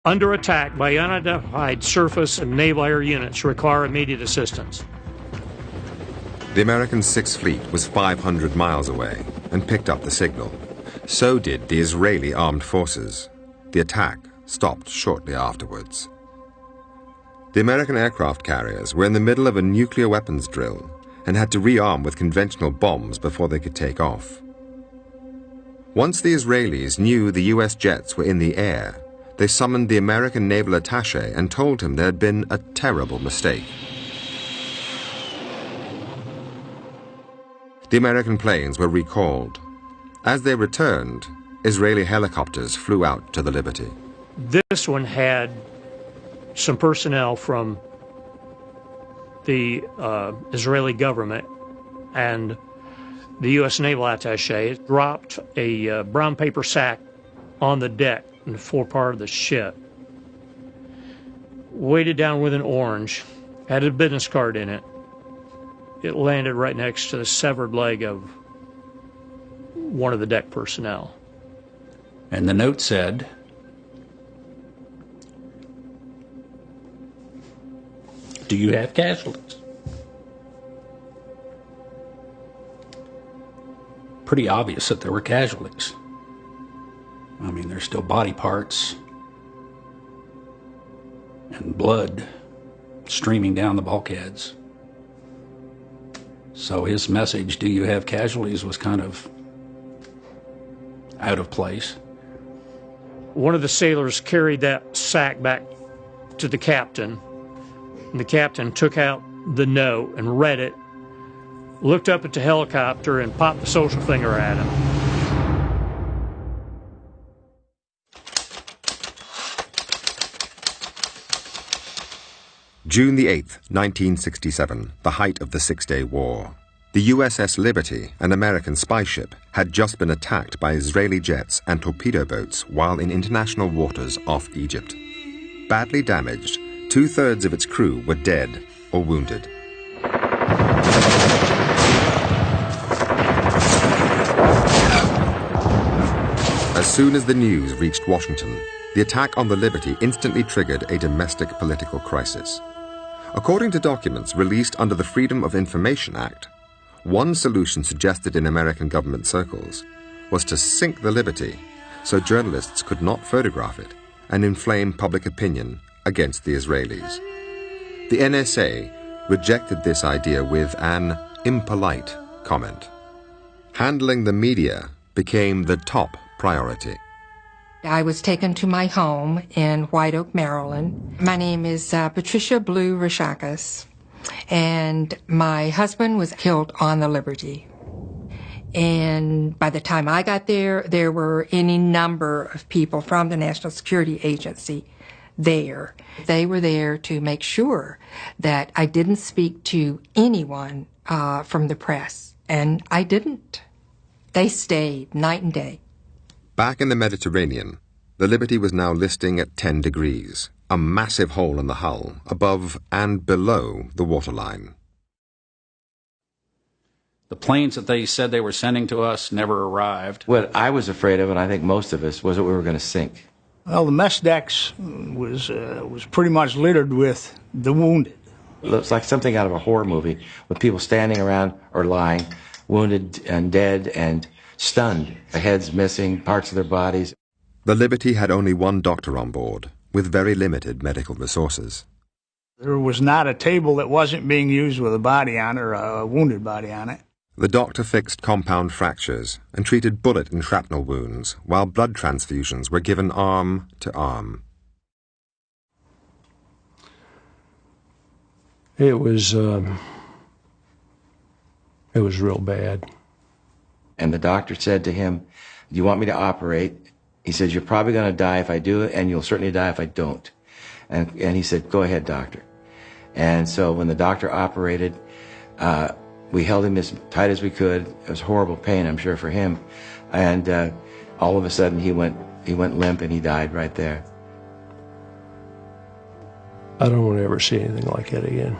Under attack by unidentified surface and naval air units, require immediate assistance. The American Sixth Fleet was 500 miles away and picked up the signal. So did the Israeli armed forces. The attack stopped shortly afterwards. The American aircraft carriers were in the middle of a nuclear weapons drill and had to rearm with conventional bombs before they could take off. Once the Israelis knew the US jets were in the air, they summoned the American naval attaché and told him there had been a terrible mistake. The American planes were recalled. As they returned, Israeli helicopters flew out to the Liberty. This one had some personnel from the Israeli government, and the U.S. naval attaché dropped a brown paper sack on the deck in the forepart of the ship. Weighted down with an orange, had a business card in it. It landed right next to the severed leg of one of the deck personnel. And the note said, "Do you have casualties?" Pretty obvious that there were casualties. I mean, there's still body parts and blood streaming down the bulkheads. So his message, "Do you have casualties?" was kind of out of place. One of the sailors carried that sack back to the captain, and the captain took out the note and read it, looked up at the helicopter, and popped the social finger at him. June the 8th, 1967, the height of the Six-Day War. The USS Liberty, an American spy ship, had just been attacked by Israeli jets and torpedo boats while in international waters off Egypt. Badly damaged, 2/3 of its crew were dead or wounded. As soon as the news reached Washington, the attack on the Liberty instantly triggered a domestic political crisis. According to documents released under the Freedom of Information Act, one solution suggested in American government circles was to sink the Liberty so journalists could not photograph it and inflame public opinion against the Israelis. The NSA rejected this idea with an impolite comment. Handling the media became the top priority. I was taken to my home in White Oak, Maryland. My name is Patricia Blue Rashakas, and my husband was killed on the Liberty. And by the time I got there, there were any number of people from the National Security Agency there. They were there to make sure that I didn't speak to anyone from the press, and I didn't. They stayed night and day. Back in the Mediterranean, the Liberty was now listing at 10 degrees, a massive hole in the hull, above and below the waterline. The planes that they said they were sending to us never arrived. What I was afraid of, and I think most of us, was that we were going to sink. Well, the mess decks was pretty much littered with the wounded. It looks like something out of a horror movie, with people standing around or lying, wounded and dead and stunned, their heads missing, parts of their bodies. The Liberty had only one doctor on board, with very limited medical resources. There was not a table that wasn't being used with a body on it or a wounded body on it. The doctor fixed compound fractures and treated bullet and shrapnel wounds, while blood transfusions were given arm to arm. It was real bad. And the doctor said to him, "Do you want me to operate?" He said, "You're probably going to die if I do it, and you'll certainly die if I don't." And he said, "Go ahead, doctor." And so when the doctor operated, we held him as tight as we could. It was horrible pain, I'm sure, for him. And all of a sudden, he went limp, and he died right there. I don't want to ever see anything like that again.